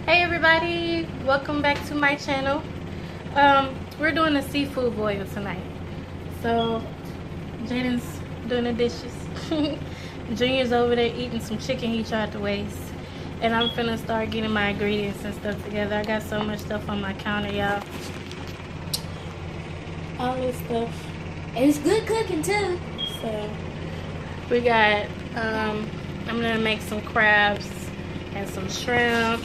Hey everybody, welcome back to my channel. We're doing a seafood boil tonight. So Jaden's doing the dishes. Junior's over there eating some chicken he tried to waste. And I'm finna start getting my ingredients and stuff together. I got so much stuff on my counter, y'all. All this stuff. And it's good cooking too. So we got I'm gonna make some crabs and some shrimp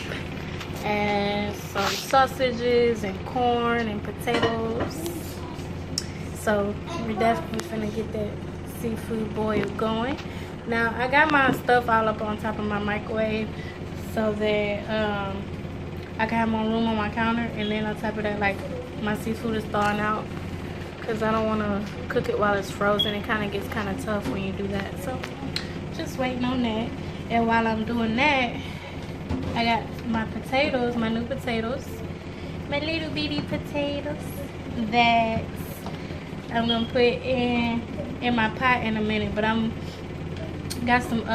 and some sausages and corn and potatoes. So we're definitely finna get that seafood boil going. Now I got my stuff all up on top of my microwave so that I can have more room on my counter, and then on top of that, like, my seafood is thawing out because I don't want to cook it while it's frozen. It kind of gets kind of tough when you do that. So just waiting on that. And while I'm doing that, I got my potatoes, my new potatoes, my little bitty potatoes that I'm gonna put in my pot in a minute. But I'm got some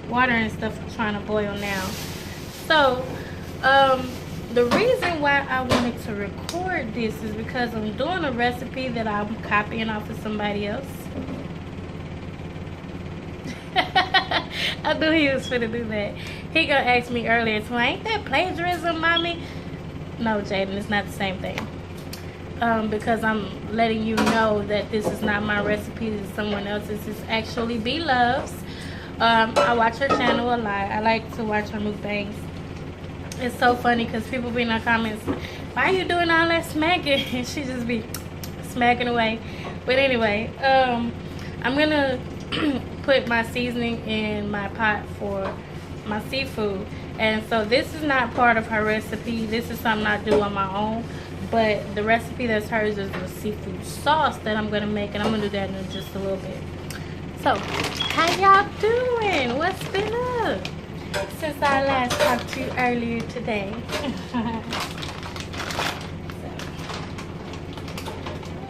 water and stuff trying to boil now. So the reason why I wanted to record this is because I'm doing a recipe that I'm copying off of somebody else. I knew he was finna do that. He gonna ask me earlier, so ain't that plagiarism, mommy? No, Jaden, it's not the same thing. Because I'm letting you know that this is not my recipe, this is someone else's. This is actually Bloves. I watch her channel a lot. I like to watch her mukbangs. It's so funny because people be in the comments, why are you doing all that smacking? And she just be smacking away. But anyway, I'm gonna put my seasoning in my pot for my seafood. And so this is not part of her recipe. This is something I do on my own. But the recipe that's hers is the seafood sauce that I'm gonna make, and I'm gonna do that in just a little bit. So, how y'all doing? What's been up since I last talked to you earlier today?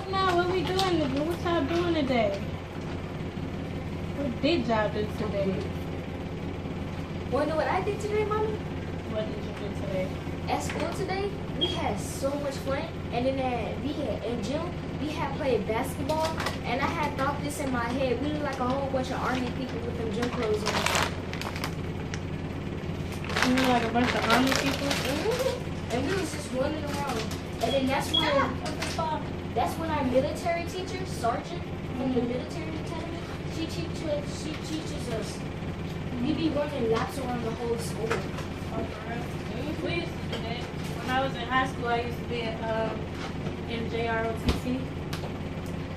Now, what we doing? What y'all doing today? What did y'all do today? Wanna know what I did today, Mommy? What did you do today? At school today, we had so much fun, and then in gym, we had played basketball, and I had thought this in my head. We look like a whole bunch of army people with them gym clothes on. You look like a bunch of army people? And we was just running around. And then that's when our military teacher, sergeant from the military academy, she teaches us. We be running laps around the whole school. We used to do that. When I was in high school, I used to be in JROTC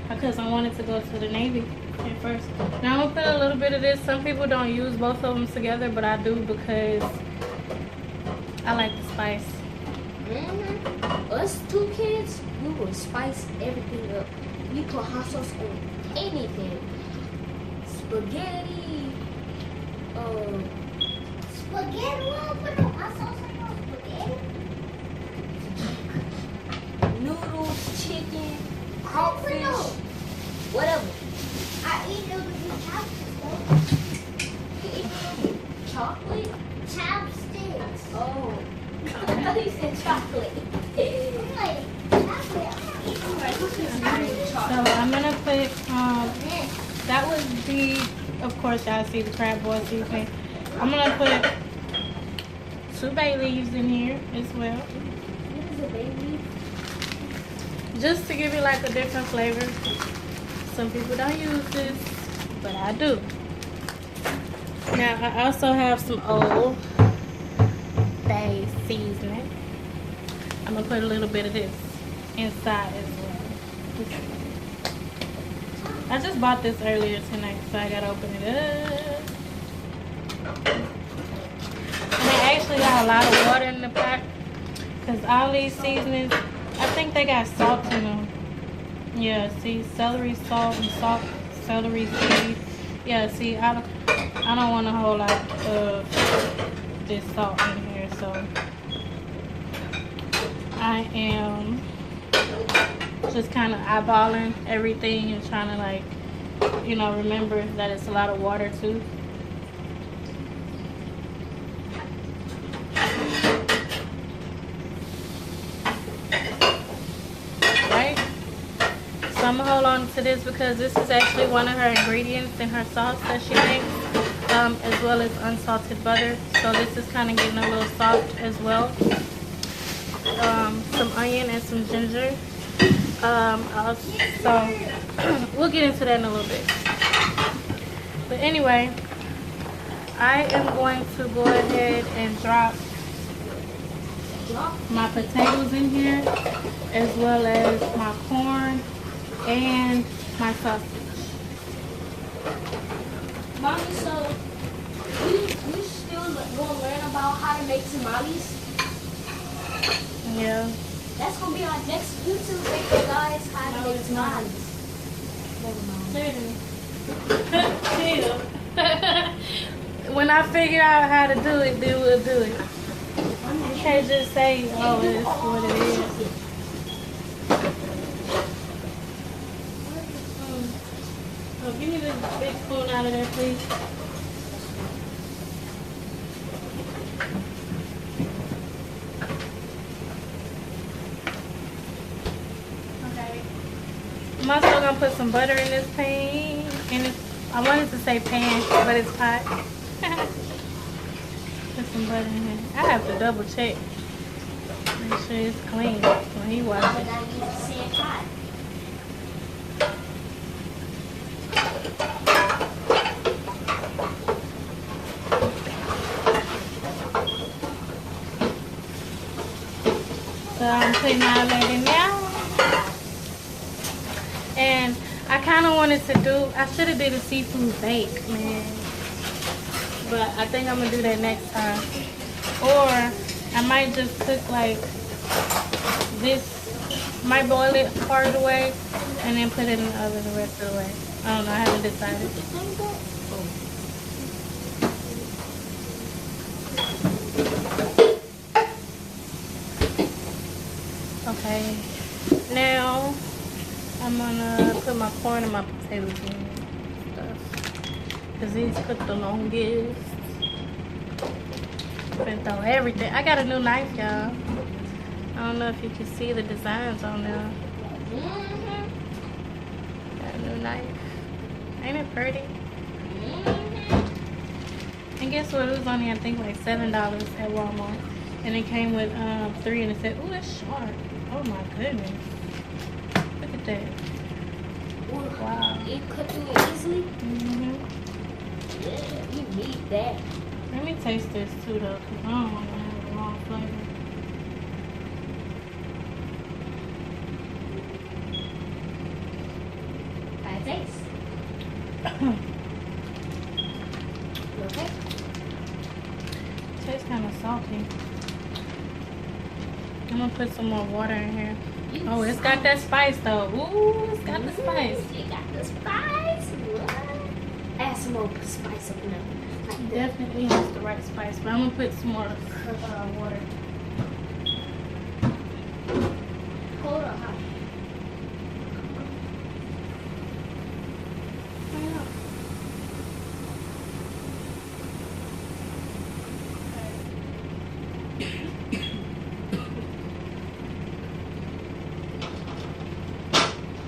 because I wanted to go to the Navy at first. Now I'm gonna put a little bit of this. Some people don't use both of them together, but I do because I like the spice. Us two kids, we will spice everything up. We put hot sauce on anything. Spaghetti. Spaghetti? We'll put no hot sauce on no spaghetti. Noodles, chicken, crawfish, whatever. I eat noodles with chopsticks. You eat noodles with chocolate? Chopsticks. Oh. I thought you said chocolate. I'm like, chocolate. So I'm gonna put that would be, of course, y'all see the crab boil seasoning. I'm gonna put 2 bay leaves in here as well, What is a baby? just to give it like a different flavor. Some people don't use this, but I do. Now I also have some Old Bay seasoning. I'm gonna put a little bit of this inside as well. I just bought this earlier tonight, so I gotta open it up. And I actually got a lot of water in the pot because all these seasonings, I think they got salt in them. Yeah, see, celery salt and celery seed. Yeah, see, I don't want a whole lot of this salt in here, so I am just kind of eyeballing everything and trying to, like, you know, remember that it's a lot of water too. So I'm gonna hold on to this because this is actually one of her ingredients in her sauce that she makes, as well as unsalted butter. So this is kind of getting a little soft as well. Some onion and some ginger. So we'll get into that in a little bit. But anyway, I am going to go ahead and drop my potatoes in here, as well as my corn and my sausage. Mommy, so you still gonna learn about how to make tamales? Yeah. That's gonna be our next YouTube video, guys. How to make tamales. When I figure out how to do it, then we'll do it. You can't just say, oh, it's what it is. Oh, give me this big spoon out of there, please. Okay. I'm also gonna put some butter in this pan. I wanted to say pan, but it's pot. Put some butter in here. I have to double check. Make sure it's clean when he washes it. So I'm putting all that in now. And I kind of wanted to do, I should have did a seafood bake, man. But I think I'm going to do that next time. Or I might just cook like this, might boil it part of the way and then put it in the oven the rest of the way. I don't know, I haven't decided. Okay, now I'm gonna put my corn and my potatoes in and stuff, because these cook the longest. I'm gonna throw everything. I got a new knife, y'all. I don't know if you can see the designs on there. Got a new knife. Ain't it pretty? And guess what? It was only, I think, like $7 at Walmart. And it came with 3 and it said, ooh, it's sharp. Oh my goodness. Look at that. Wow. It cut through it easily? Yeah, you need that. Let me taste this too, though, because I don't want to have the wrong flavor. Bad taste. Okay. Tastes kind of salty. I'm going to put some more water in here. Oh, it's got that spice, though. Ooh, it's got the spice. You got the spice. What? Add some more spice up in there. It definitely has the right spice, but I'm going to put some more water. Hold on, huh?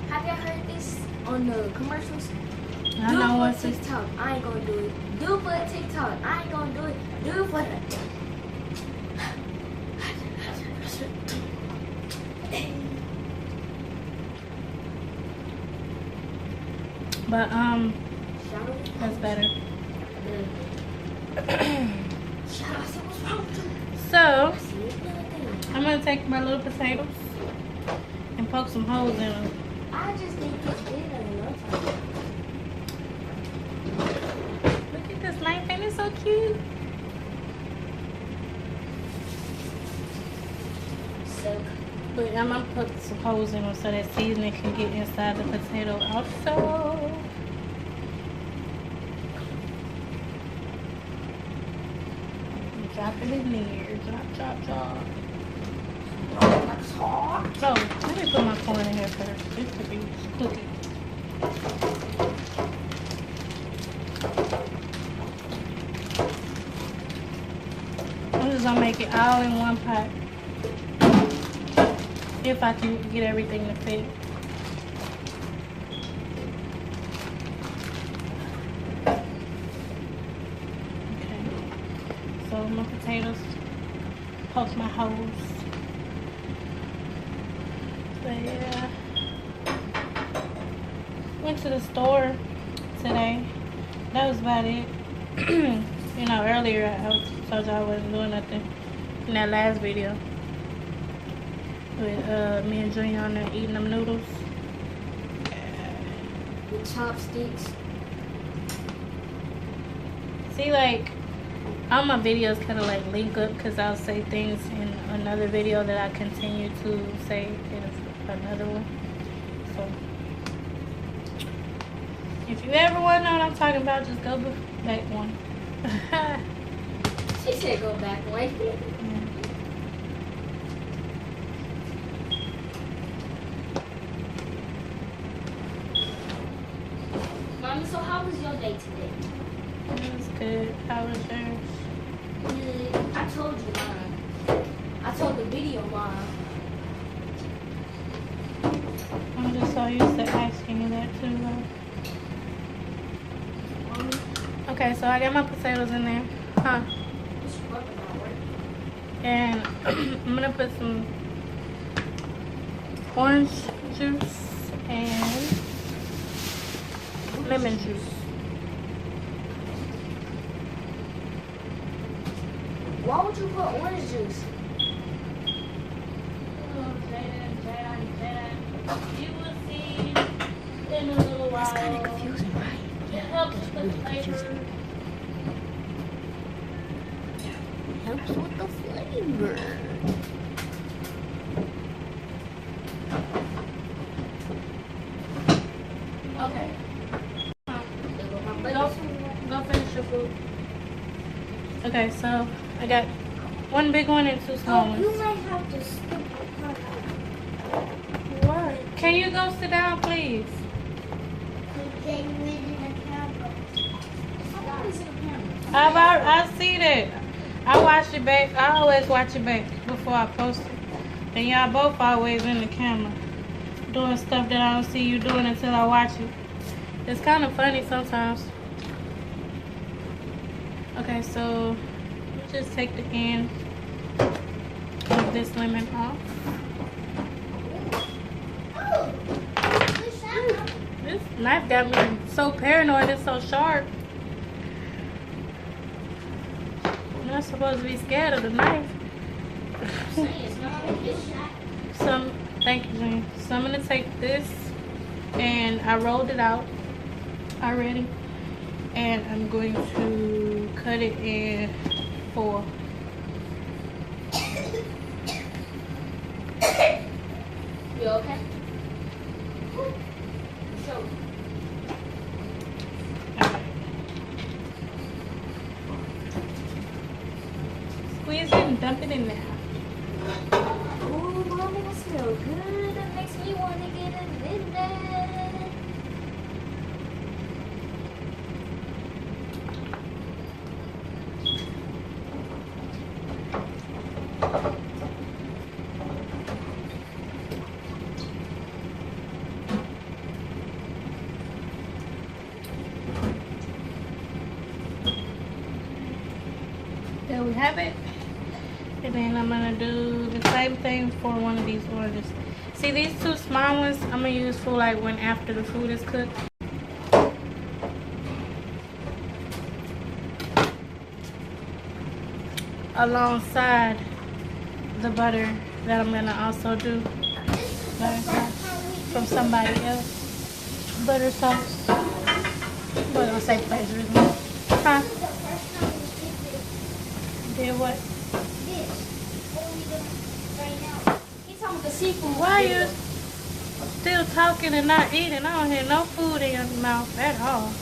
Have y'all heard this on the commercials? I Do know it what's for TikTok. I ain't gonna do it. Do it for TikTok. I ain't gonna do it. Do it for the. But, that's better. So, I'm going to take my little potatoes and poke some holes in them. I just think it's better enough. Look at this knife, ain't it so cute? So, But I'm going to put some holes in them so that seasoning can get inside the potato also. Drop it in there. Drop, drop. that's hard. So, let me put my corn in here first. This could be cooking. I'm just gonna make it all in one pot. If I can get everything to fit. my potatoes, poke my holes. But yeah, went to the store today. That was about it. You know, earlier I told y'all I wasn't doing nothing in that last video with me and Junior on there eating them noodles. With chopsticks. See, like, all my videos kind of like link up because I'll say things in another video that I continue to say in another one. So if you ever want to know what I'm talking about, just go back one. She said go back one. Mommy, so how was your day today? It was good. How was yours? Good. I told you mine. I told the video mine. I'm just so used to asking you that too, though. Okay, so I got my potatoes in there. Huh? And I'm gonna put some orange juice and lemon juice. Why would you put orange juice? You will see in a little while. That's kind of confusing, right? It helps with the flavor. Helps with the flavor. Okay. Go finish your food. Okay, so I got one big one and two small ones. You might have to skip the part. What? Can you go sit down, please? Getting rid of the camera. I see that. I watch it back. I always watch it back before I post it. And y'all both always in the camera doing stuff that I don't see you doing until I watch it. It's kind of funny sometimes. Okay, so just take the end of this lemon off. This knife got me so paranoid. It's so sharp. I'm not supposed to be scared of the knife. Thank you, Jane. So I'm gonna take this, and I rolled it out already, and I'm going to cut it in 4. You okay? So, squeeze it and dump it in there. ooh, mommy, that smells good. That makes me want to get a in there. There we have it. And then I'm gonna do the same thing for one of these oranges. See, these two small ones I'm gonna use for like when after the food is cooked. Alongside the butter that I'm gonna also do from somebody else. Butter sauce. But I'll say plagiarism. Huh? Did what? He's talking about the seafood. Why are you still talking and not eating? I don't hear no food in your mouth at all.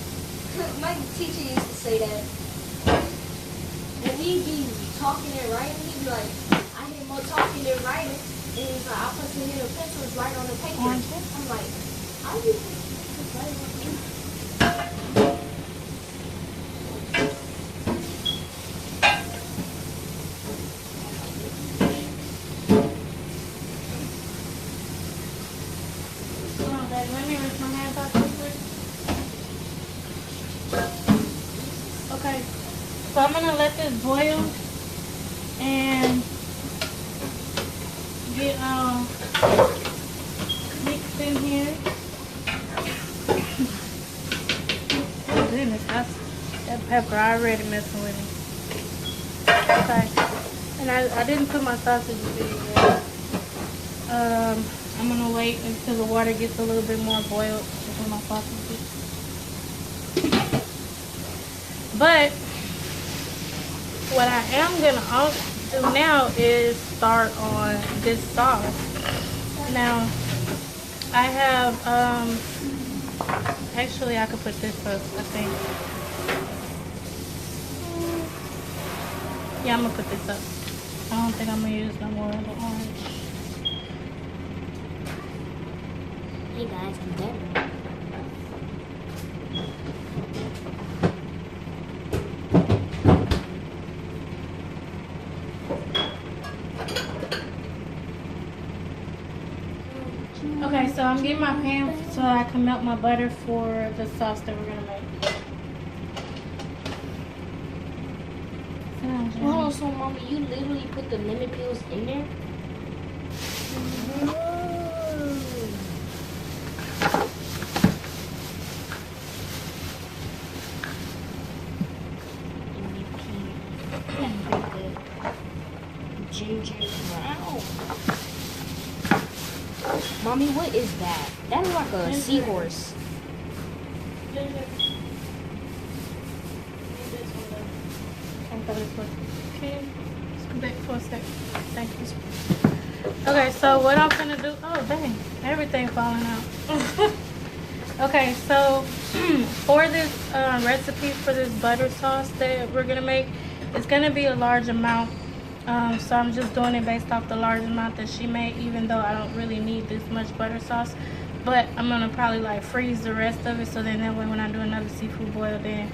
My teacher used to say that. When we be talking and writing, he'd be like, I hear more talking than writing. And he's like, I'll put some little pencils right on the paper. I'm like, how do you put pencils right on the paper? Let me rinse my hands off real quick. Okay, so I'm gonna let this boil mix in here. Oh goodness, that pepper already messing with me. Okay, and I didn't put my sausages in yet. I'm gonna wait until the water gets a little bit more boiled to put my sausages. But what I am gonna do now is start on this sauce. Now I have actually I could put this up, I think. Yeah, I'm gonna put this up. I don't think I'm gonna use no more of the orange. Hey guys, I'm better. Okay, so I'm getting my pan so I can melt my butter for the sauce that we're gonna make. Oh, so mommy, you literally put the lemon peels in there? Ginger brown. Mommy, what is that? That is like a Ginger. seahorse. Okay, scoot back for a sec. Thank you. Okay, so what I'm gonna do? Oh dang, everything falling out. Okay, so for this recipe for this butter sauce that we're gonna make, it's gonna be a large amount. So I'm just doing it based off the large amount that she made, even though I don't really need this much butter sauce. But I'm gonna probably like freeze the rest of it, so then that way when I do another seafood boil, then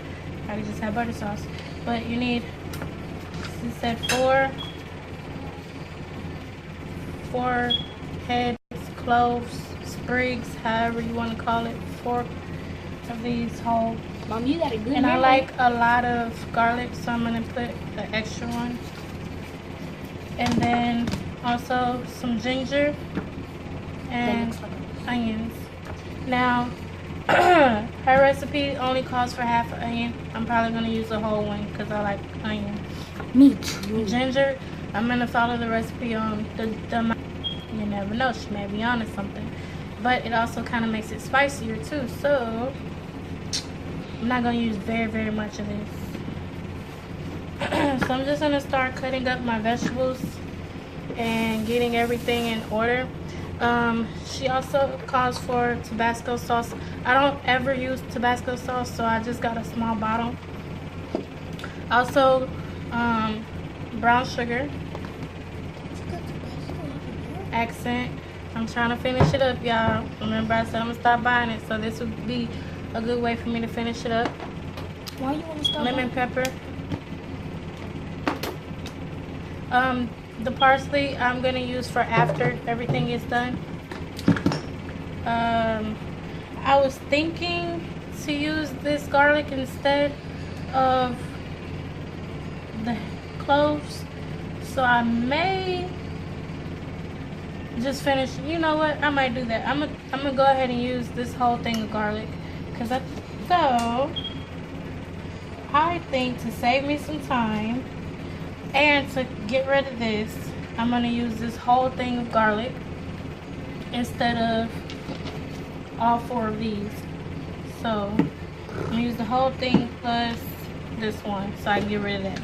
I can just have butter sauce. But you need, she said four heads, cloves, sprigs, however you want to call it, 4 of these whole. Mom, you got a good And I memory. like a lot of garlic, so I'm gonna put the extra one. And then also some ginger and onions. Now, her recipe only calls for half an onion. I'm probably gonna use a whole one because I like onion. Me too. Ginger, I'm gonna follow the recipe on the amount. You never know, she may be on to something. But it also kind of makes it spicier too. So I'm not gonna use very, very much of this. So I'm just gonna start cutting up my vegetables and getting everything in order. She also calls for Tabasco sauce. I don't ever use Tabasco sauce, so I just got a small bottle. Also, brown sugar, accent. I'm trying to finish it up, y'all. Remember I said I'm gonna stop buying it, so this would be a good way for me to finish it up. Why you want to stop? Lemon pepper. The parsley I'm gonna use for after everything is done. I was thinking to use this garlic instead of the cloves, so I may just finish. You know what? I might do that. I'm gonna go ahead and use this whole thing of garlic, because I think to save me some time and to get rid of this, I'm gonna use this whole thing of garlic instead of all 4 of these. So I'm gonna use the whole thing plus this one, so I can get rid of that.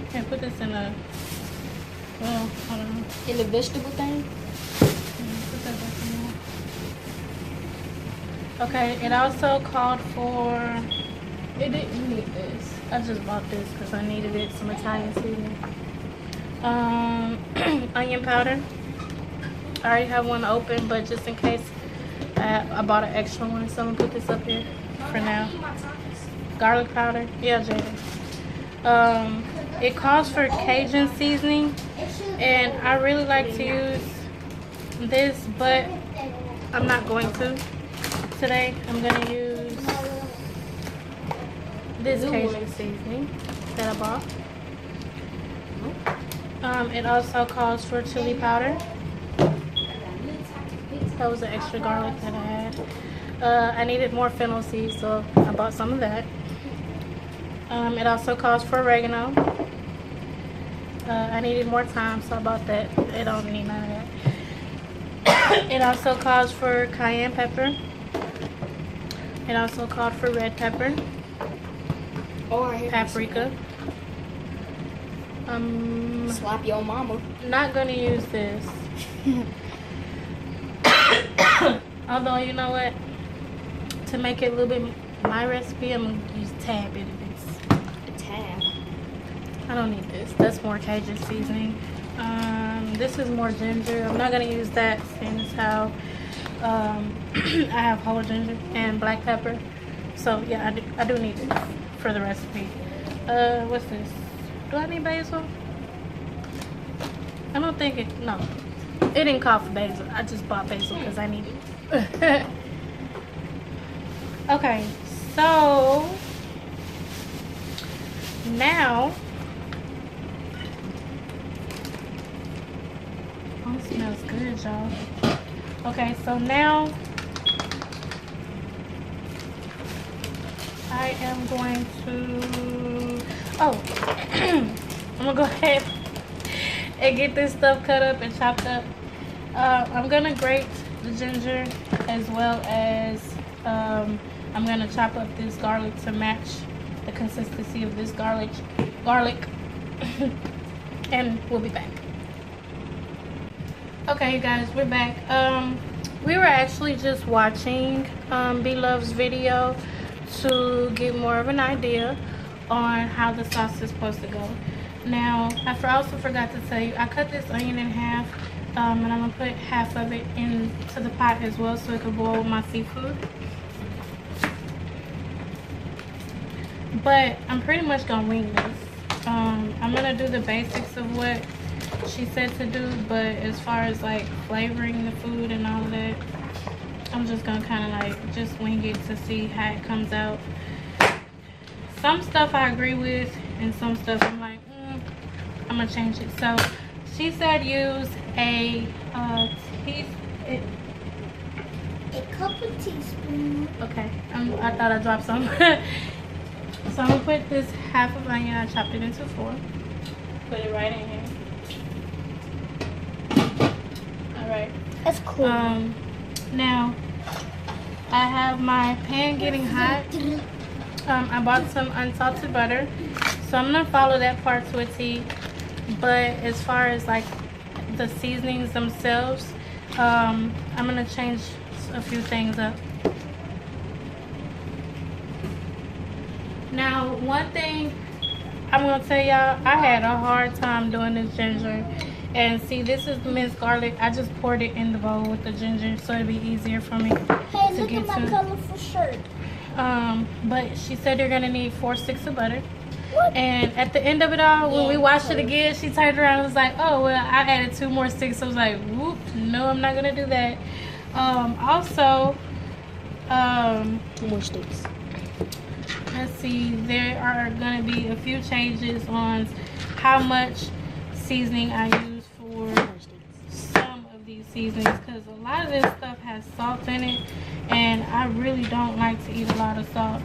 Okay, put this in a, well, I don't know. In the vegetable thing? Put that back in there. Okay, it also called for, it didn't need this. I just bought this because I needed it, some Italian seasoning. Onion powder. I already have one open, but just in case, I bought an extra one, so I'm gonna put this up here for now. Garlic powder. Yeah, Jada. It calls for Cajun seasoning, and I really like to use this, but I'm not going to today. I'm gonna use this Cajun seasoning that I bought. It also calls for chili powder. That was the extra garlic that I had. I needed more fennel seeds, so I bought some of that. It also calls for oregano. I needed more thyme, so I bought that. It don't need none of that. It also calls for cayenne pepper. It also called for red pepper. Paprika. Slap your mama. Not gonna use this. Although, you know what? To make it a little bit my recipe, I'm gonna use a tad bit of this. A tad. I don't need this. That's more Cajun seasoning. This is more ginger. I'm not gonna use that since how I have whole ginger and black pepper. So yeah, I do need this for the recipe. What's this? Do I need basil? I don't think it. No, it didn't call for basil. I just bought basil because I need it. Okay, so now, oh, it smells good, y'all. Okay, so now I am going to, I'm gonna go ahead and get this stuff cut up and chopped up. I'm gonna grate the ginger as well as I'm gonna chop up this garlic to match the consistency of this garlic. And we'll be back. Okay, you guys, we're back. We were actually just watching Bloves' video to get more of an idea on how the sauce is supposed to go. Now, I also forgot to tell you, I cut this onion in half, and I'm gonna put half of it into the pot as well so it can boil with my seafood. But I'm pretty much gonna wing this. I'm gonna do the basics of what she said to do, but as far as like flavoring the food and all of that, I'm just gonna kind of like just wing it to see how it comes out. Some stuff I agree with, and some stuff I'm like, I'm gonna change it. So she said use a cup of teaspoon. Okay, I thought I dropped some. So I'm gonna put this half of onion. I chopped it into 4. Put it right in here. All right. That's cool. Now I have my pan getting hot. I bought some unsalted butter, so I'm gonna follow that part to a T. But as far as like the seasonings themselves, I'm gonna change a few things up. Now, one thing I'm gonna tell y'all, I had a hard time doing this ginger. And see, this is the minced garlic. I just poured it in the bowl with the ginger so it'd be easier for me Hey, to look get at my to. colorful shirt. But she said you're gonna need 4 sticks of butter. What? And at the end of it all, when we watched it again, she turned around and was like, oh, well, I added 2 more sticks. So I was like, whoop, no, I'm not gonna do that. Also, 2 more sticks. let's see, there are gonna be a few changes on how much seasoning I use for some of these seasonings, because a lot of this stuff has salt in it, and I really don't like to eat a lot of salt.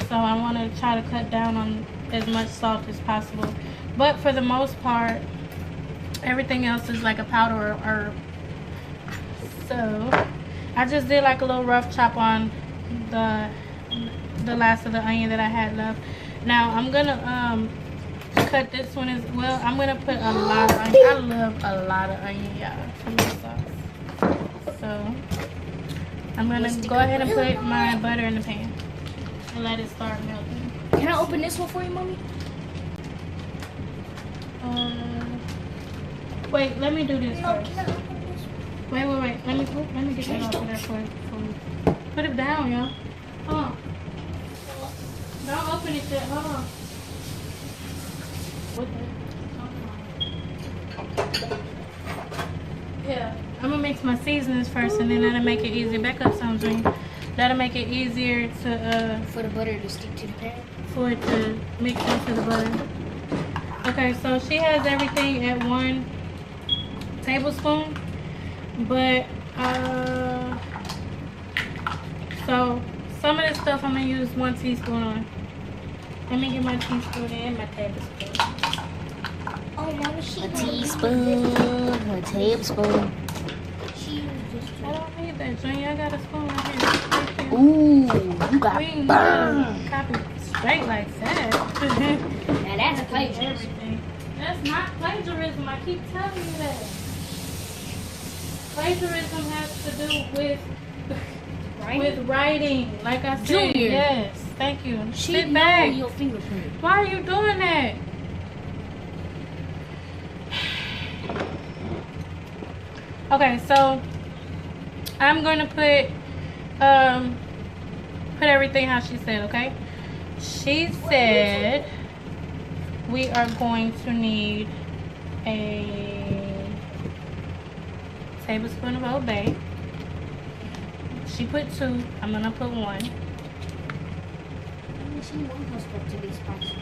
So I want to try to cut down on as much salt as possible. But for the most part, everything else is like a powder or herb. So I just did like a little rough chop on the last of the onion that I had left. Now I'm gonna cut this one as well. I'm gonna put a lot of onion. I love a lot of onion, y'all, for my sauce. So I'm gonna go ahead and put my butter in the pan and let it start melting. Can I open this one for you, Mommy? Wait, let me do this No, first. can I open this? Wait. Let me get that off of there for you. Put it down, y'all. Hold on. Don't open it yet. Hold on. What the? Yeah, I'm gonna mix my seasonings first, and then that'll make it easier. Back up, Sandrine. That'll make it easier to For the butter to stick to the pan? for it to mix into the butter. Okay, so she has everything at 1 tablespoon, but So some of this stuff I'm gonna use 1 teaspoon on. Let me get my teaspoon and my tablespoon. Oh, Mama, she A teaspoon, a tablespoon. She used this. I don't need that, Junior. I got a spoon right here. Thank you. Ooh, you got We ain't burned. copy straight like that. Now that's plagiarism. Everything. That's not plagiarism. I keep telling you that. Plagiarism has to do with writing. Like I said, Junior. yes. Thank you. She Sit know back. your fingerprint. Why are you doing that? Okay, so I'm going to put everything how she said, okay? She said we are going to need a tablespoon of Old Bay. She put 2. I'm going to put 1. She wants her stuff to be spicy.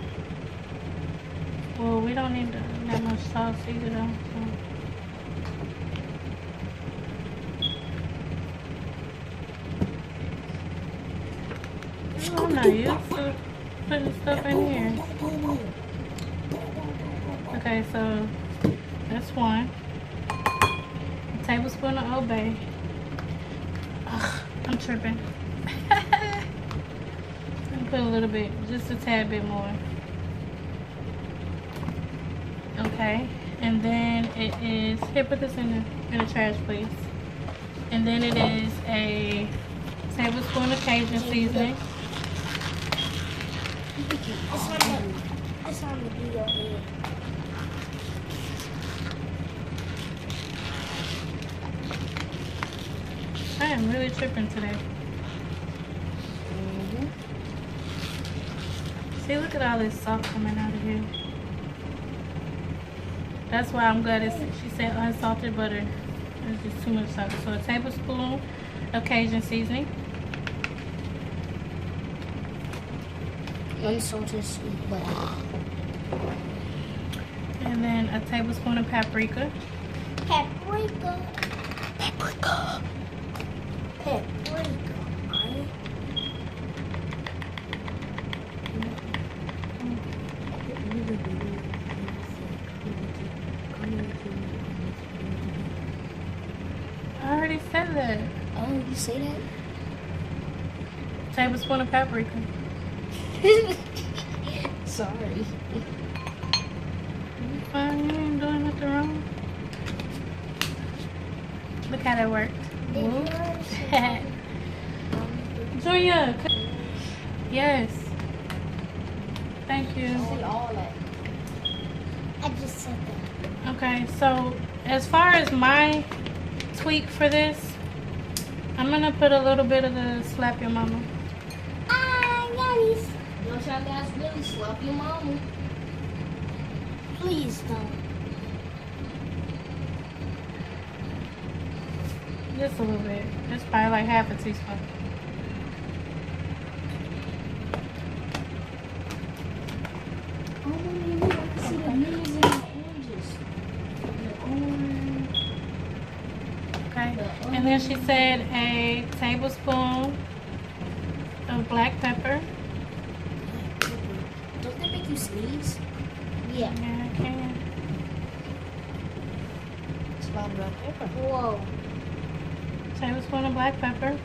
Well, we don't need that much sauce either, though. So. I'm not used to putting stuff in here. Okay, so that's 1. A tablespoon of Old Bay. Ugh, I'm tripping. Put a little bit, just a tad bit more. Okay, and then it is, here, put this in the trash, please. And then it is a tablespoon of Cajun seasoning. It's on the video here. I am really tripping today. See, look at all this salt coming out of here. That's why I'm glad she said unsalted butter. There's just too much salt. So a tablespoon of Cajun seasoning. Unsalted sweet butter. And then a tablespoon of paprika. Paprika. Paprika. Paprika. I already said that. Oh, you say that? Tablespoon of paprika. Sorry. You fine, you ain't doing nothing wrong. Look how that worked. Whoop. Junior. Yes. Thank you. See all that. I just said that. Okay, so as far as my tweak for this, I'm gonna put a little bit of the slap your mama. Ah, yummies. Don't y'all guys really slap your mama? Please don't. Just a little bit. It's probably like half a teaspoon. Oh, you know, I can see the lemons and the oranges. The orange. Okay. And then she said a tablespoon of black pepper. Don't that make you sneeze? Yeah. Yeah, I can. It's a lot of black pepper. Whoa. Tablespoon of black pepper.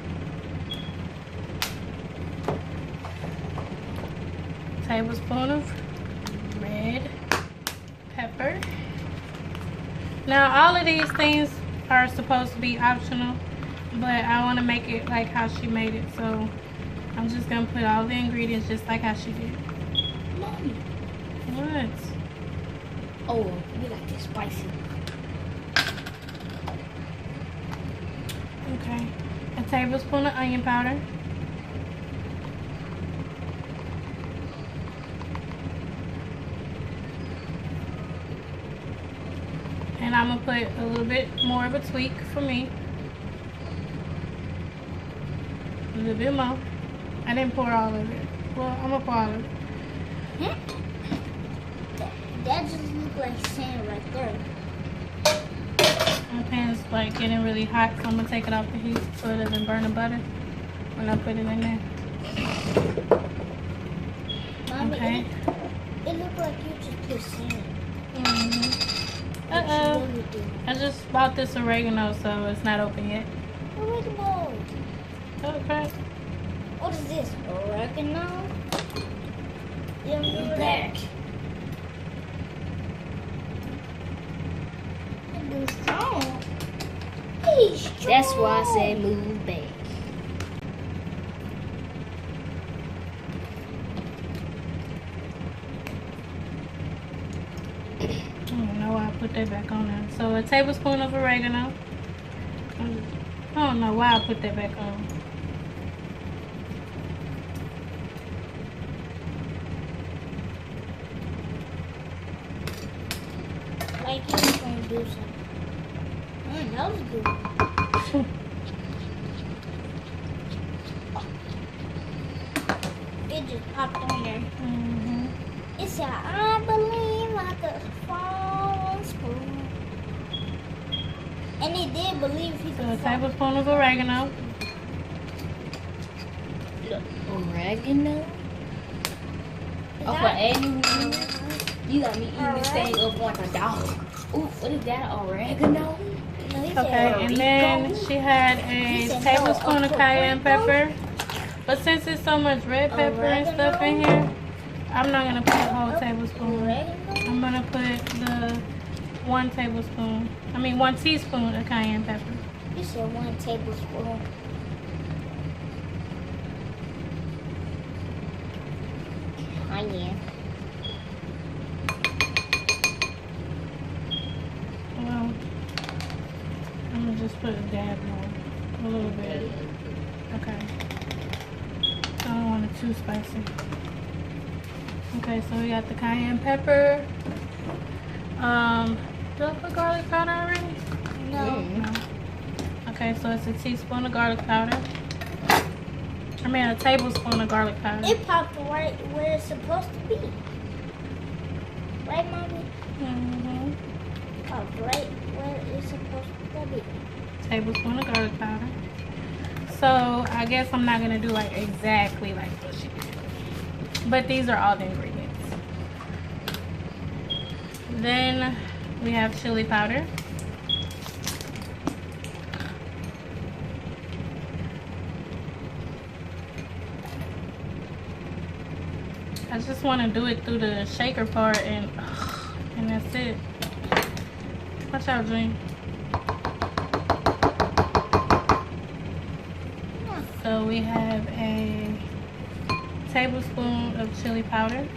Tablespoon of red pepper. Now all of these things are supposed to be optional, but I want to make it like how she made it, so I'm just gonna put all the ingredients just like how she did. Mommy. What? Oh, we like it spicy. Okay. A tablespoon of onion powder. And I'm gonna put a little bit more of a tweak for me. A little bit more. I didn't pour all of it. Well, I'm gonna pour all of it. That just look like sand right there. My pan's like getting really hot, so I'm gonna take it off the heat so it doesn't burn the butter when I put it in there. Mommy, Okay. it looked like you just put sand. Uh-oh. I just bought this oregano, so it's not open yet. Oregano. Okay. What is this? Oregano? Move back. He's strong. He's strong. That's why I said move back. I don't know why I put that back on there. So a tablespoon of oregano. I don't know why I put that back on. Like he was going to do something. That was good. It just popped on there. It said, I believe I could fall on spoon. And it did believe he So a could fall. tablespoon of oregano. Oregano? Oh, for anyone, you got me eating this thing up like a dog. Ooh, what is that? Oregano? No, he said, Okay, and then she had a tablespoon of cayenne pepper. But since there's so much red pepper and stuff in here, I'm not gonna put a whole tablespoon. I'm gonna put the 1 teaspoon of cayenne pepper. You said 1 tablespoon. Cayenne. Well, I'm gonna just put a dab more, a little bit. Okay. I don't want it too spicy. Okay, so we got the cayenne pepper. Do I put garlic powder already? No. No. Okay, so it's a teaspoon of garlic powder. I mean a tablespoon of garlic powder. It popped right where it's supposed to be. Right, Mommy? Popped right where it's supposed to be. Tablespoon of garlic powder. So I guess I'm not gonna do like exactly like what she did. But these are all the ingredients. Then we have chili powder. I just want to do it through the shaker part and that's it. Watch out, Dream. So we have a tablespoon of chili powder.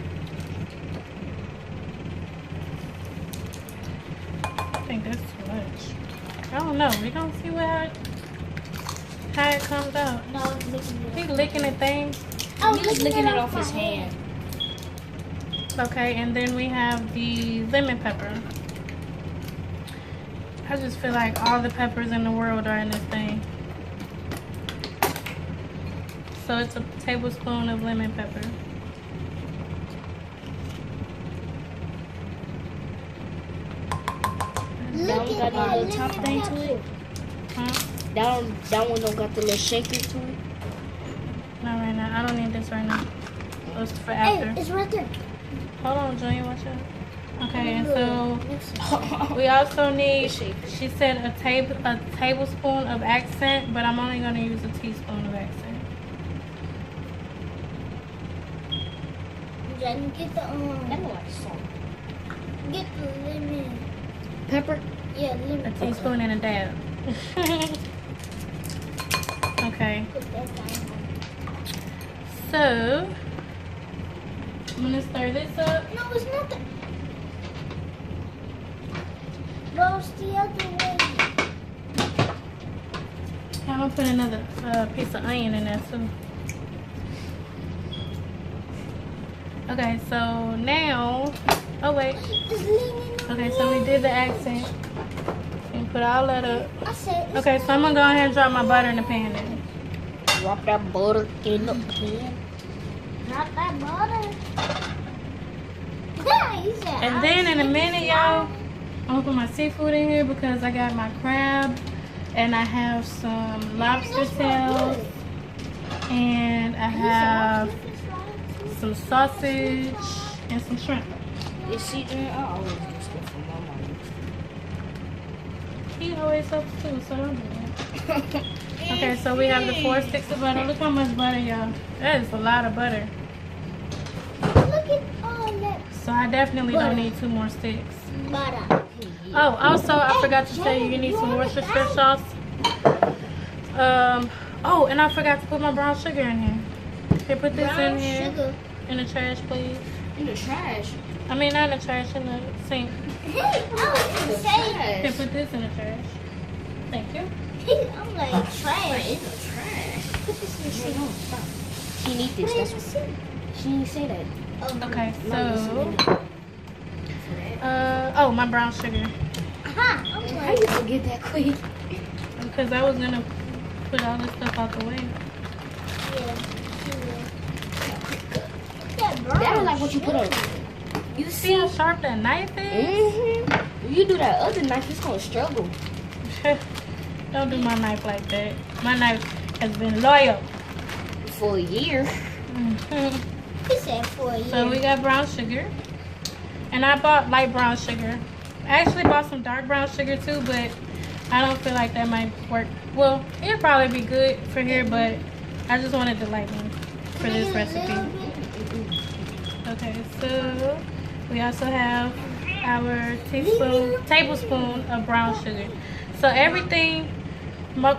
I think that's too much. I don't know. We're gonna see how it comes out. No, I was licking it. He's licking the thing. I was He was licking it off my his hand. Okay, and then we have the lemon pepper. I just feel like all the peppers in the world are in this thing. So it's a tablespoon of lemon pepper. That one got that little top thing to it. Huh? That one don't got the little shaker to it. Not right now. I don't need this right now. It's for after. Hey, it's right there. Hold on, Junior. Watch out. Okay, and so we also need. She said a tablespoon of accent, but I'm only gonna use a teaspoon of accent. Then get the That look like salt. get the lemon. Pepper? Yeah, A lemon. teaspoon and a dab. Okay, Put that down. so I'm gonna stir this up. No, it's not the. No, it's the other way. I'm gonna put another piece of onion in there too. Okay, so now, oh wait. It's leaning on Okay, so we did the accent. And put all that up. I said. It's Okay, so I'm gonna go ahead and drop my butter in the pan then. Drop that butter in the pan. Drop that butter. And then in a minute, y'all, I'm gonna put my seafood in here because I got my crab And I have some lobster tails. And I have some sausage and some shrimp. You see, I always get stuff from my mom. He always helps too, so don't do that. Okay, so we have the 4 sticks of butter. Look how much butter, y'all. That is a lot of butter. Look at all that So I definitely don't need 2 more sticks. butter. Oh, also, I forgot to tell you, you need some Worcestershire sauce. Oh, and I forgot to put my brown sugar in here. Here, put this in here. Sugar. In the trash, please. In the trash. I mean, not in the trash, in the sink. Oh, it's safe. Here, put this in the trash. Thank you. I'm like trash. In the trash. Put this in the sink. No, stop. She need Put this. it in That's the what sink. she didn't say that. Oh. Okay, Not so, oh, my brown sugar. Aha. I'm How like, you forget that quick? Because I was going to put all this stuff out the way. yeah. That That was like what you put on. You See how sharp that knife is? Mm-hmm. If you do that other knife, it's gonna struggle. Don't do my knife like that. My knife has been loyal. For a year. Mhm. He said for a year. So we got brown sugar. And I bought light brown sugar. I actually bought some dark brown sugar too, but I don't feel like that might work. Well, it'd probably be good for here, but I just wanted the light one for this recipe. Okay, so we also have our tablespoon of brown sugar. So everything,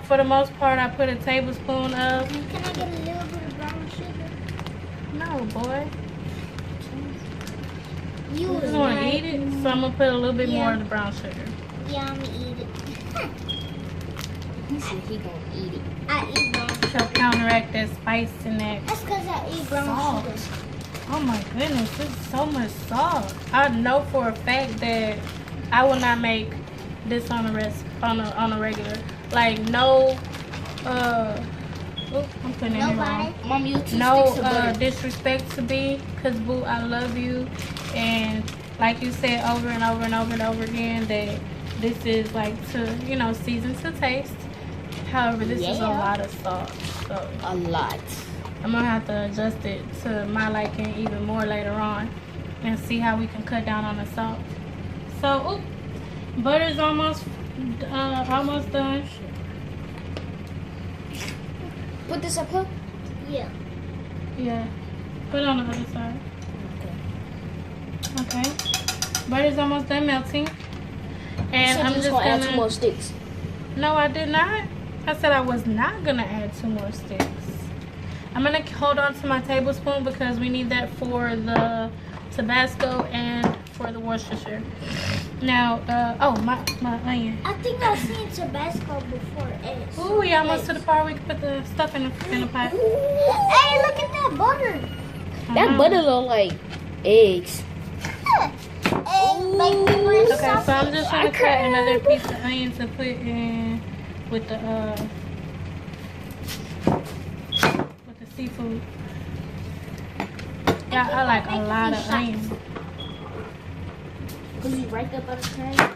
for the most part, I put a tablespoon of. Can I get a little bit of brown sugar? No, boy. You just want to eat it, so I'm going to put a little bit more of the brown sugar. Yeah, I'm gonna eat it. He said he gonna eat it. I eat brown sugar. So counteract that spice and that. That's because I eat brown Salt. sugar. Oh my goodness, this is so much salt. I know for a fact that I will not make this on a regular. Like no I'm putting it in wrong. Mom, you 2 No sticks of butter. disrespect to B, cause boo, I love you, and like you said over and over and over and over again that this is like to season to taste. However, this is a lot of salt, so A lot. I'm gonna have to adjust it to my liking even more later on, and see how we can cut down on the salt. So, butter's almost done. Put this up here. Yeah. Yeah, put it on the other side. Okay. Okay, butter's almost done melting, and I'm just gonna add 2 gonna. more sticks. No, I did not. I said I was not gonna add 2 more sticks. I'm gonna hold on to my tablespoon because we need that for the Tabasco and for the Worcestershire. Now, my onion. I think I've seen Tabasco before. Ooh, we almost to the part where we can put the stuff in the pot. Hey, look at that butter. That butter look like eggs. Okay, so I'm just gonna cut another piece of onion to put in with the seafood. Yeah, I like a lot of onion. Cause you right there by the trash.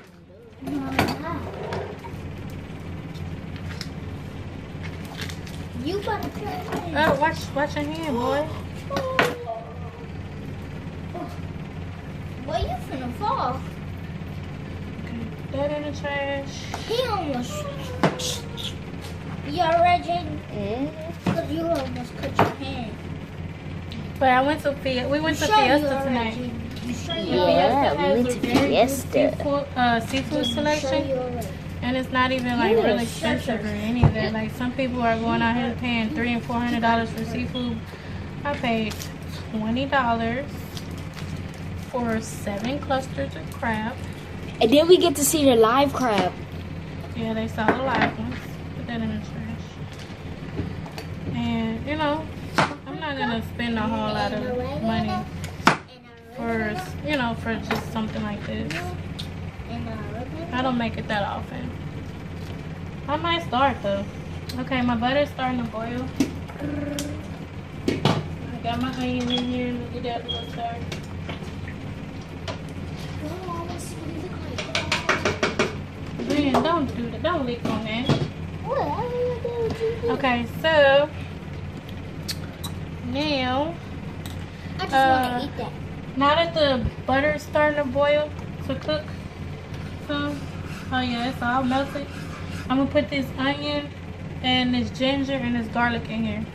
You gotta try. Oh, watch your hand, boy. Boy, you finna fall. That in the trash. He almost. You alright, Jaden? Mm-hmm. Cause you almost cut your hand. But we went to Fiesta tonight. You sure you Yeah, Fiesta we has went a to very good Fiesta. seafood selection. you alright? And it's not even like Yeah, really expensive or any of that. Like some people are going out here paying $300 and $400 for seafood. I paid $20 for 7 clusters of crab. And then we get to see the live crab. Yeah, they saw the live ones. Put that in the trash. And I'm not gonna spend a whole lot of money for just something like this. I don't make it that often. I might start though. Okay, my butter's starting to boil. I got my onion in here. Look at that little star. Man, don't do that. Don't lick on that. I don't know what you did. Okay, so now, I just want to eat that. now that the butter is starting to boil to cook, so oh yeah, it's all melted. I'm gonna put this onion and this ginger and this garlic in here.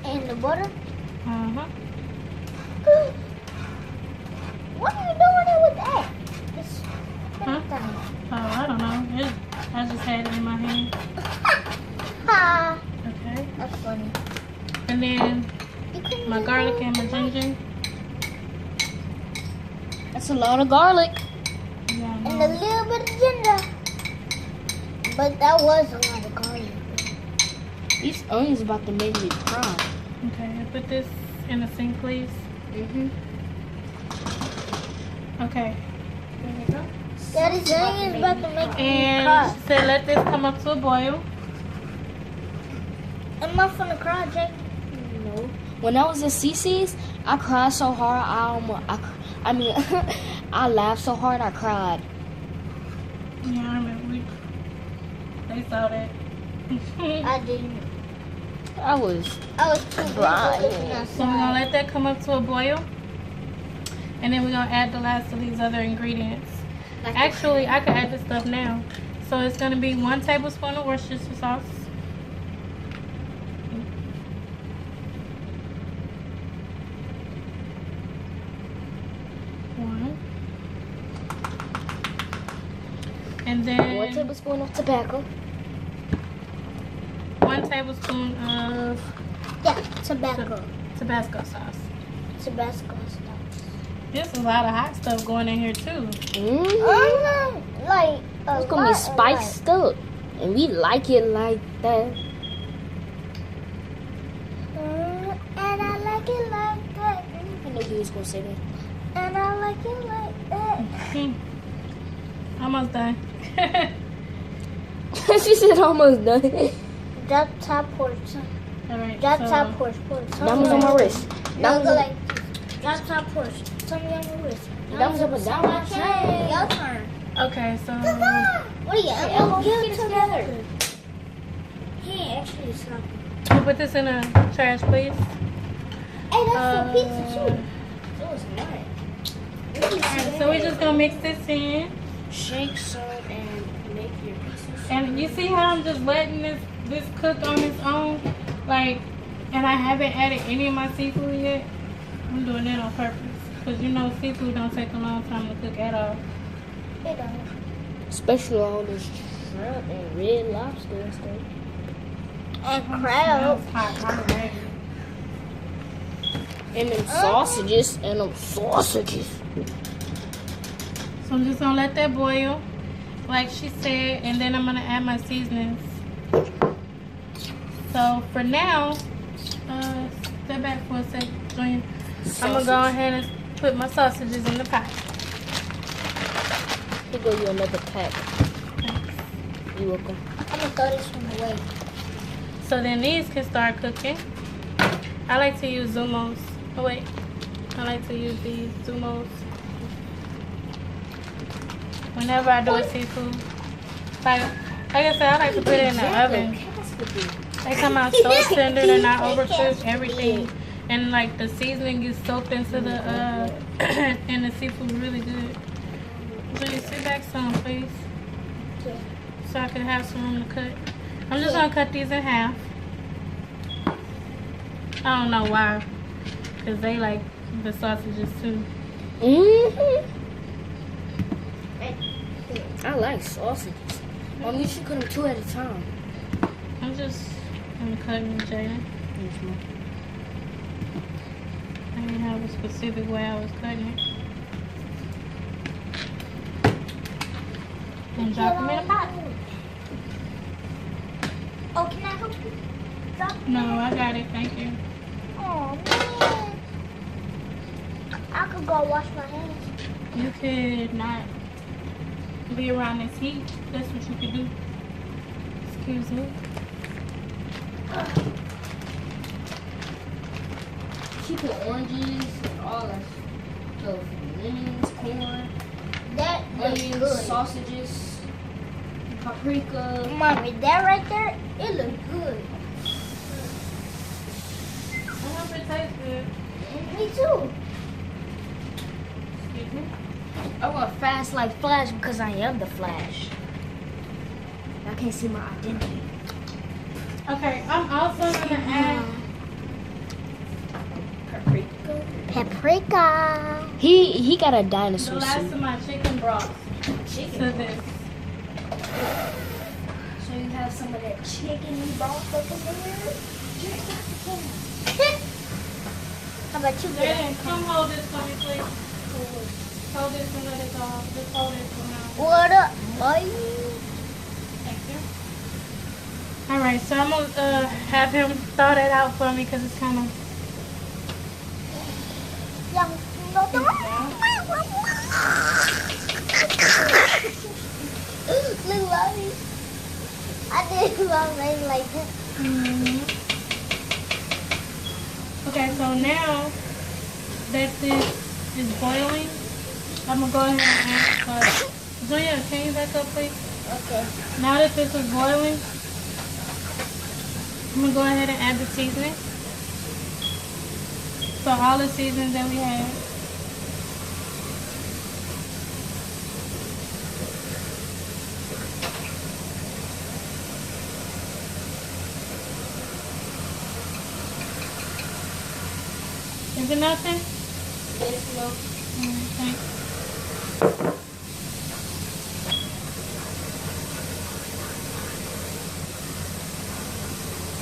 And the butter? Uh-huh. What are you doing it with that? This Huh? thing. Oh, I don't know. I just had it in my hand. Ha! Okay. That's funny. And then You couldn't my do garlic that. and my ginger. That's a lot of garlic. Yeah, I And a know. little bit of ginger. But that was a lot of garlic. These onions about to make me cry. Okay, put this in the sink, please. Mm-hmm. Okay. Daddy's onions about to make me And cry. she said let this come up to a boil. I'm not finna cry, Jake. No. When I was at CC's, I cried so hard. I mean, I laughed so hard I cried. Yeah, I remember. They saw that. I didn't. I was I was too busy Crying. looking So we're outside. gonna let that come up to a boil. And then we're gonna add the last of these other ingredients. Actually, I could add this stuff now. So it's gonna be 1 tablespoon of Worcestershire sauce. One. And 1 then tablespoon of tobacco. 1 tablespoon of Yeah, tobacco. Tabasco sauce. Tabasco sauce. There's a lot of hot stuff going in here too. Mm-hmm. Like, It's gonna be spiced up, and we like it like that. And I like it like that. I knew he was gonna say that. And I like it like that. Almost done. She said almost done. Drop top portion. Alright. Drop so top portion. Diamonds on my wrist. No, Diamonds go on like this. Drop top portion. Tell me on your wrist. Diamonds up and down my chain. Your turn. Okay, so What are you? I'm gonna get it together. He actually is not. we'll put this in a trash, please. Hey, that's for pizza too. No, it's not. Alright, so we're just gonna mix this in. Shake some and make your pieces. And you see how I'm just letting this cook on its own? Like, and I haven't added any of my seafood yet. I'm doing that on purpose. Because you know seafood don't take a long time to cook at all. It don't. Especially all this shrimp and red lobster and stuff. And crab. Smells hot already. And them sausages and them sausages. So I'm just gonna let that boil, like she said, and then I'm gonna add my seasonings. So for now, step back for a sec, Junior. I'm gonna go ahead and put my sausages in the pot. Here go you another pack. You welcome. I'm gonna throw this one away. So then these can start cooking. I like to use Zumos. Oh wait, I like to use these Zumos whenever I do a seafood. Like I said, I like to put it in the oven. They come out so tender, they're not overcooked, everything. And like the seasoning is soaked into the and the seafood really good. So you sit back some, please. So I can have some room to cut. I'm just gonna cut these in half. I don't know why, cause they like the sausages too. Mm-hmm. I like sausages. Mom, you should cut them 2 at a time. I'm just gonna cut them, Jada. Yes, Mom. I didn't have a specific way I was cutting it. And drop them in a pot. Oh, can I help you? Drop No, I got it. Thank you. Oh man. I could go wash my hands. You could not be around this heat. That's what you could do. Excuse me. She put oranges and all that stuff. Lemons, corn, That looks onions, good. sausages. paprika. Mommy, that right there, it looks good. I hope it tastes good. Me too. Excuse me. I want fast like Flash because I am the Flash. I can't see my identity. Okay, I'm also gonna add Paprika. Paprika. He got a the dinosaur last suit. of my chicken broth to Chicken. this. So you have some of that chicken broth over there. How about you, girl? Jaden, come hold this for me, please. Hold this and let it go. Just hold it for now. What up, boy? Thank you. All right, so I'm gonna have him thaw that out for me because it's kind of. Little mommy. I did love it like that. Okay, so now that this is boiling, I'm gonna go ahead and add. Julia, can you back up, please? Okay. Now that this is boiling, I'm gonna go ahead and add the seasoning. So all the seasonings that we have. Is it nothing? Yes, no. Thanks.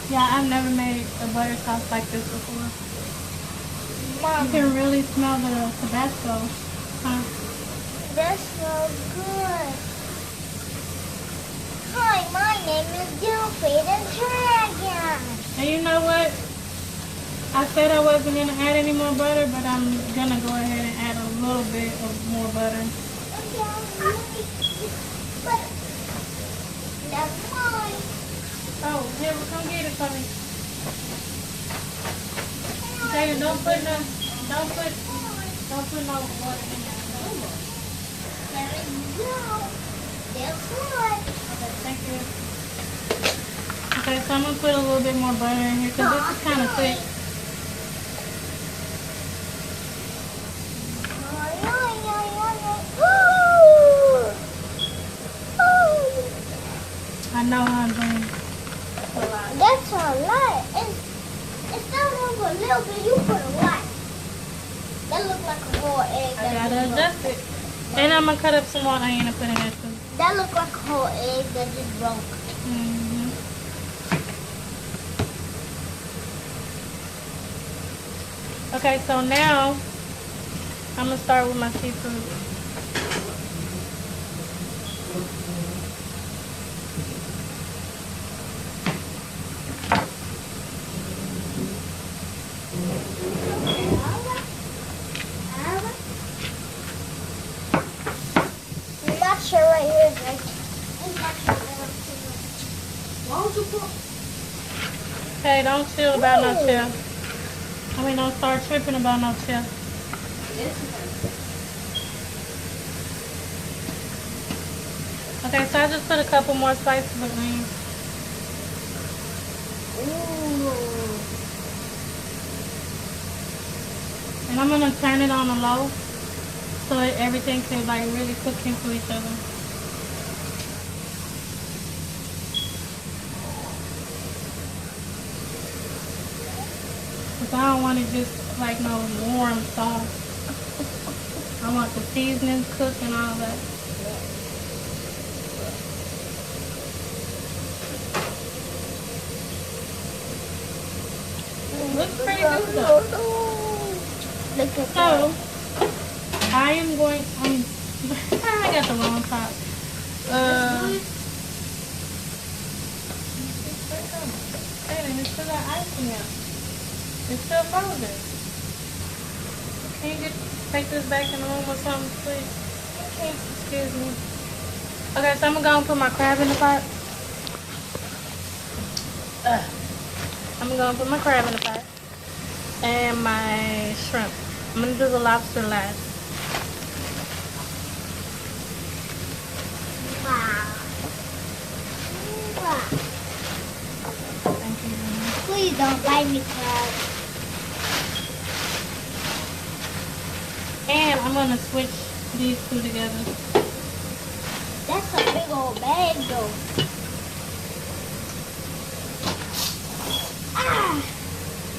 Yeah, I've never made a butter sauce like this before. You can really smell the Tabasco. Huh? That smells good. Hi, my name is Goofy the Dragon. And you know what? I said I wasn't going to add any more butter, but I'm going to go ahead and add a little bit of more butter. But that's mine. Oh, here, come get it for me. Jaden, don't put no water in there. There you go. That's one. Okay, thank you. Okay, so I'm going to put a little bit more butter in here because this is kind of thick. I know how I'm doing. That's a lot. It's not over a little bit. You put a lot. That looks like a whole egg. I gotta adjust it. And I'm gonna cut up some more onion and put in there too. That looks like a whole egg that just broke. Okay, so now I'm gonna start with my seafood. Not sure right here, Drake. Why don't you put? Okay, don't chill about no chill. I mean, don't start tripping about no chill. Okay, so I just put a couple more slices of onion. And I'm gonna turn it on a low so that everything can like really cook into each other. Cause I don't want it just like no warm sauce. I want the seasonings cooked and all that. Looks pretty good though. Look at So, I am going, I got the wrong top. Hey, it's still got icing out. It's still frozen. Can you take this back in the room or something, please? Excuse me. Okay, so I'm gonna go and put my crab in the pot. I'm gonna go and put my crab in the pot. And my shrimp. I'm gonna do the lobster last. Wow. Please don't bite me, crab. And I'm gonna switch these two together. That's a big old bag, though. Ah!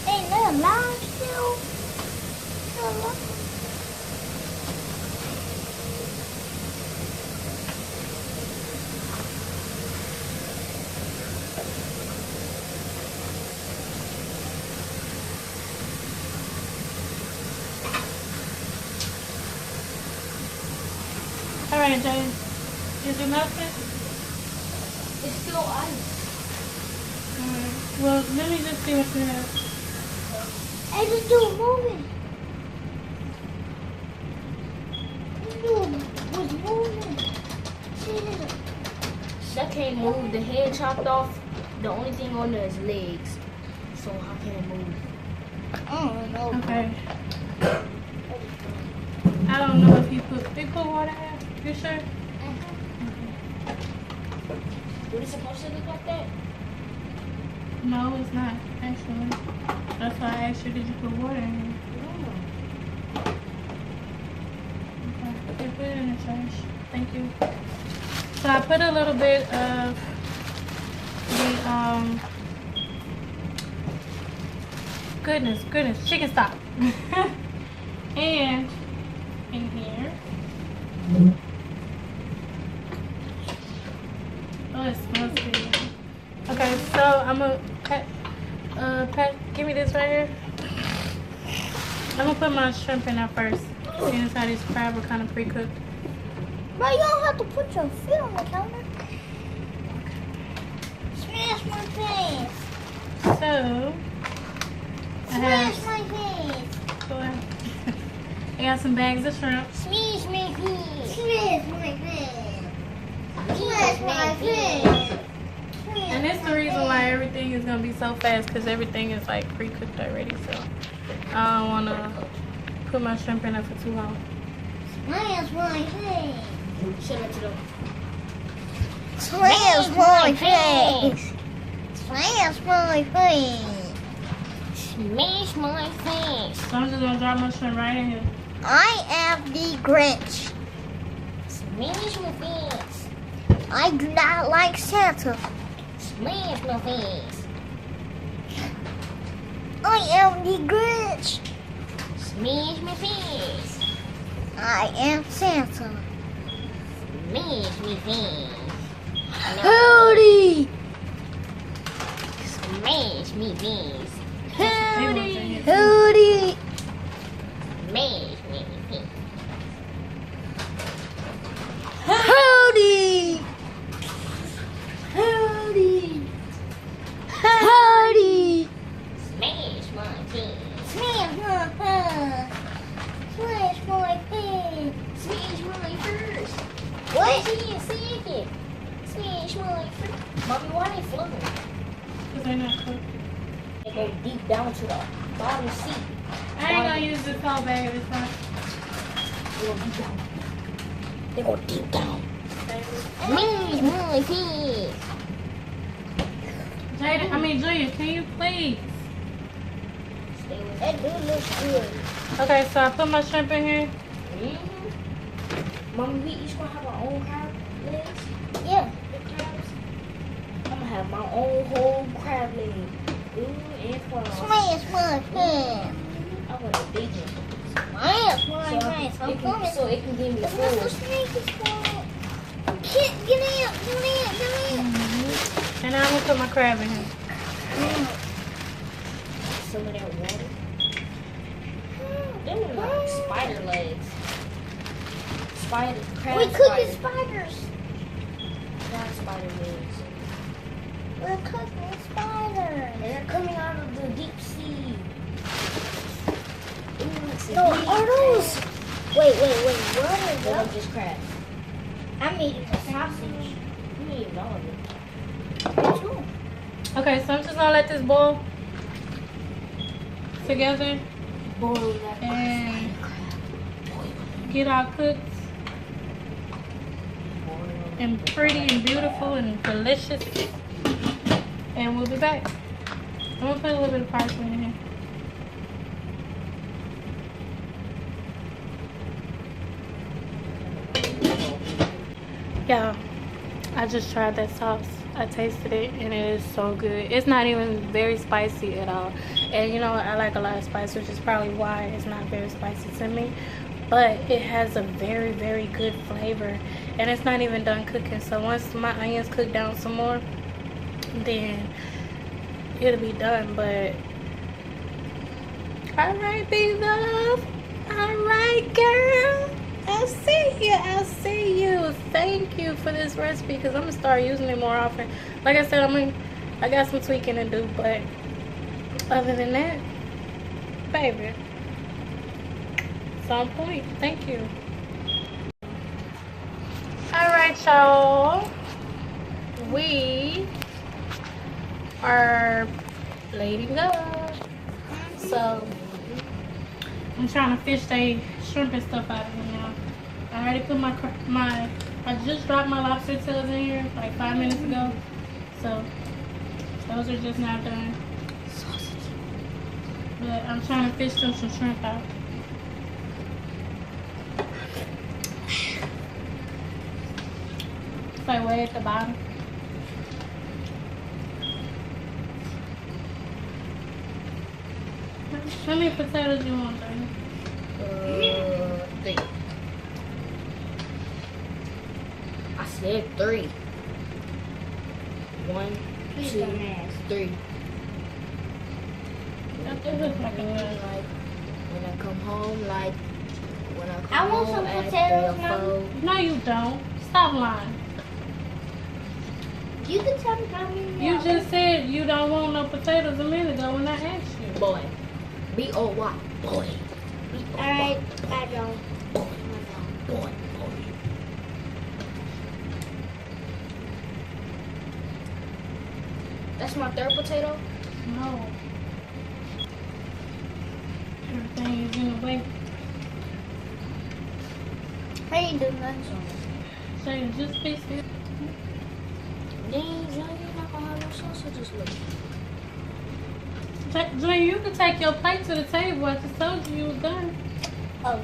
Ain't that alive still? Alright, Jay. Is it melted? It's still ice. Alright. Well, let me just see what you have. Hey, this dude moving. This dude was moving. Shit. That can't move. The head chopped off. The only thing on there is legs. So how can it move? I don't know. Okay. I don't know if they put water in. You sure? Was it supposed to look like that? No, it's not, actually. That's why I asked you, did you put water in here? No. Okay. They put it in the trash. Thank you. So I put a little bit of the goodness, chicken stock. And in here. Oh, it smells good. Okay, so I'm gonna Pat, give me this right here. I'm gonna put my shrimp in there first. Seeing as how these crab are kind of pre-cooked. Bro, you don't have to put your feet on the counter. Smash my face. So Smash my face. Go ahead. I got some bags of shrimp. Smash my face. Smash my face. Smash my face. And that's the reason why everything is gonna be so fast, because everything is like pre-cooked already. So I don't wanna put my shrimp in there for too long. Smash my face. Shut up to them. Smash my face. Smash my face. Smash my face. So I'm just gonna drop my shrimp right in here. I am the Grinch. Smash my face. I do not like Santa. Smash my face. I am the Grinch. Smash my face. I am Santa. Smash me face. Howdy. Smash me face. Howdy. Howdy. Smash me face. Howdy. Howdy. Howdy. Smash my face. Smash my face. Smash my face. Smash my first. What? Second. Smash my first. Mommy, why they floating? Because they're not cooked. They go deep down to the bottom seat. I ain't gonna use this whole bag this time. They go deep down. They go deep down. Smash my face. Jada, Julia, can you please? Stay with That do look good. Okay, so I put my shrimp in here. Mommy, we each gonna have our own crab legs. Yeah. The crabs. I'm gonna have my own whole crab leg. Ooh, and claws. Smash my face. I want a big one. Smash my face. I'm coming. So it can give me the It's not so full. sneaky, Squad. Get in. And now I'm gonna put my crab in here. Some of that water. Them look like spider legs. Spider crab. We cooking spider. spiders. Crab spider legs. We're cooking spiders. And they're coming out of the deep sea. Ooh, it's No, big are those? Wait. What crab. is They're that? just crab. I'm eating a sausage. You need all of it. Me too. Okay, so I'm just gonna let this boil together Boil that and get all cooked and pretty and beautiful and delicious. And we'll be back. I'm gonna put a little bit of parsley in here. Yeah, I just tried that sauce. I tasted it and it is so good. It's not even very spicy at all. And you know what? I like a lot of spice, which is probably why it's not very spicy to me. But it has a very, very good flavor. And it's not even done cooking. So once my onions cook down some more, then it'll be done. But alright, big love. Alright, girl. I'll see you. I'll see you. Thank you for this recipe because I'm gonna start using it more often. Like I said, I got some tweaking to do, but other than that, baby, it's on point. Thank you. Alright, y'all. We are plating up. So I'm trying to fish they shrimp and stuff out of here now. I already put I just dropped my lobster tails in here like 5 minutes ago. So those are just now done. But I'm trying to fish them some shrimp out. It's like way at the bottom. How many potatoes do you want, Dana? 3. I said 3. 1, 2, 3. That looks like a lot. Like when I come home, like when I come I want home some after potatoes, a full- No, you don't. Stop lying. You can tell me how many. You just said you don't want no potatoes a minute ago when I asked you. boy. B-O-Y. Boy. Alright, I don't. Boy. That's my 3rd potato. No. Everything is in the way. I ain't doing nothing. So you just fix it. Then you're not gonna have no sausages left. Junior, you can take your plate to the table. I just told you was done. Oh.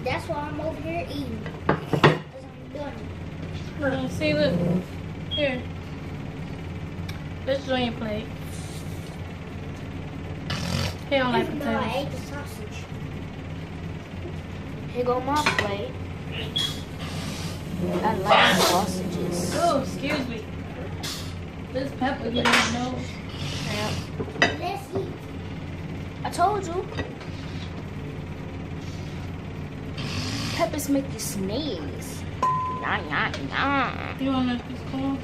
That's why I'm over here eating. Because I'm done. See, look. Here. This Junior plate. He don't like Even though I potatoes. ate the sausage. Here go my plate. I like sausages. Oh, excuse me. This pepper getting my nose. Let's eat. I told you. Peppers make you sneeze. Nah. You want to make this corn?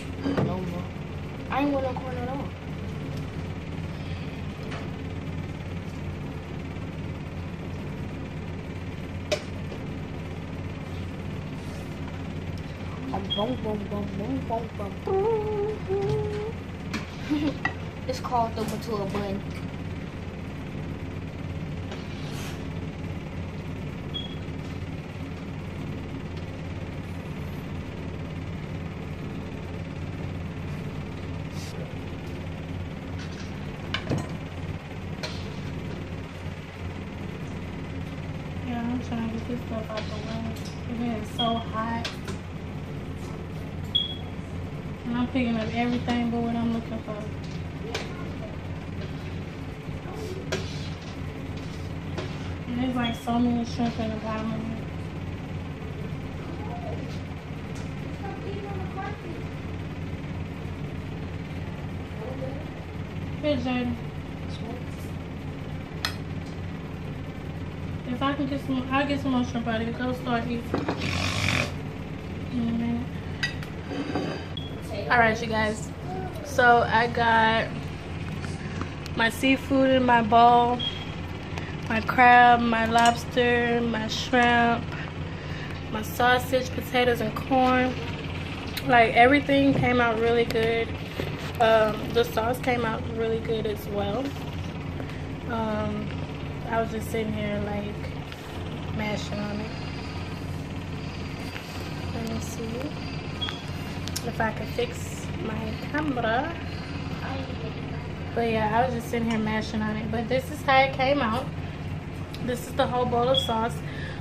No more. I ain't want no corn at all. It's called the mature bun. Yeah, I'm trying to get this stuff out the way. It's getting so hot. And I'm picking up everything but what I'm looking for. And there's like so many shrimp in the bottom of it. Here, Jaden. If I can get some, I'll get some more shrimp out of here. Go start eating in a minute. Alright, you guys. So I got my seafood in my bowl, my crab, my lobster, my shrimp, my sausage, potatoes, and corn. Like, everything came out really good. The sauce came out really good as well. I was just sitting here like mashing on it. Let me see if I can fix my camera. But yeah, I was just sitting here mashing on it. But this is how it came out. This is the whole bowl of sauce.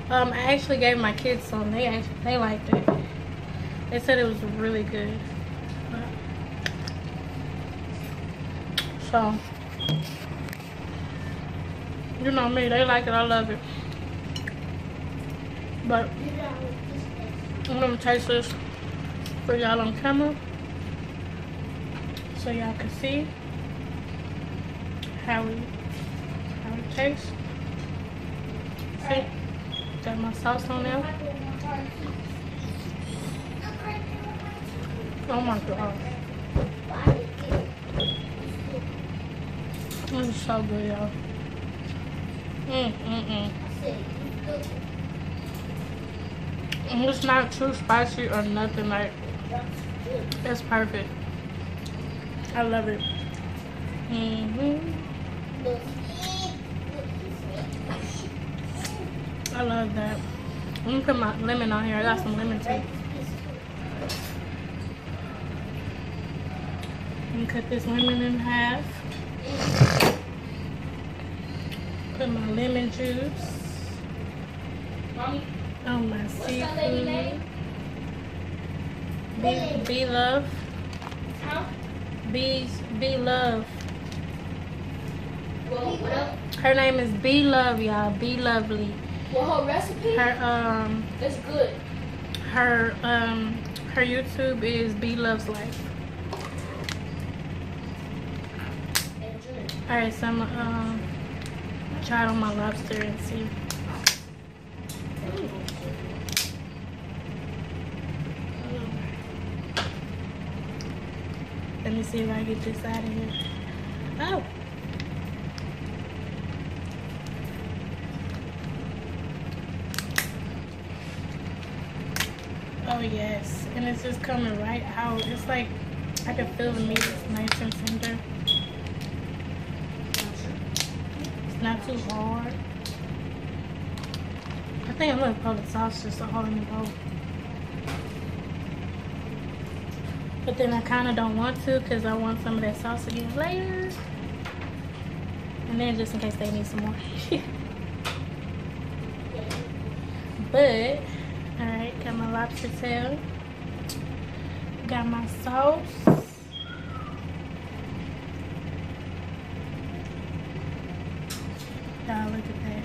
I actually gave my kids some. They liked it. They said it was really good. So, you know me, they like it, I love it. But I'm gonna taste this for y'all on camera so y'all can see how it tastes. See, got my sauce on there. Oh my god. This is so good, y'all. And it's not too spicy or nothing, like, it's perfect. I love it. I love that. Let me put my lemon on here. I got some lemon too. Let me cut this lemon in half. Put my lemon juice. Mommy, On my what's that lady name? seafood. Be love. Huh? Be love. Well, what else? Her name is Be Love, y'all. Be Lovely. Well, her recipe Her is good. her YouTube is Be Love's Life. All right, so I'm gonna try it on my lobster and see. Let me see if I get this out of here. Oh. Oh yes, and it's just coming right out. It's like I can feel the meat is nice and tender. It's not too hard. I think I'm gonna put the sauce just all in the bowl. But then I kind of don't want to because I want some of that sauce again later. And then just in case they need some more. But, alright, got my lobster tail. Got my sauce. Y'all look at that.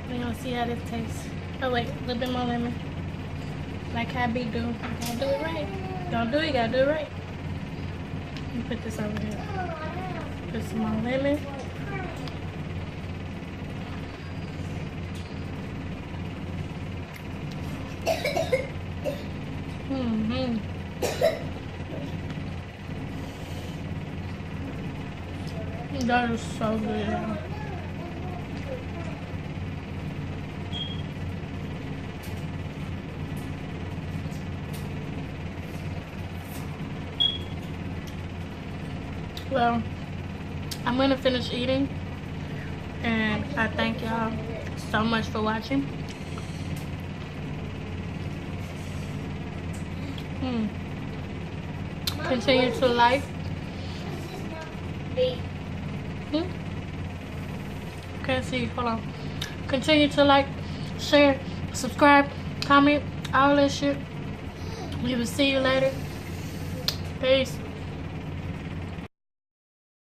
We're gonna see how this tastes. Oh wait, a little bit more lemon. Like how Big do. You gotta do it right. Don't do it, you gotta do it right. Let me put this over here. Put some more lemon. That is so good, y'all. Well, I'm gonna finish eating, and I thank y'all so much for watching. Continue to like. Can't see. Hold on. Continue to like, share, subscribe, comment, all that shit. We will see you later. Peace.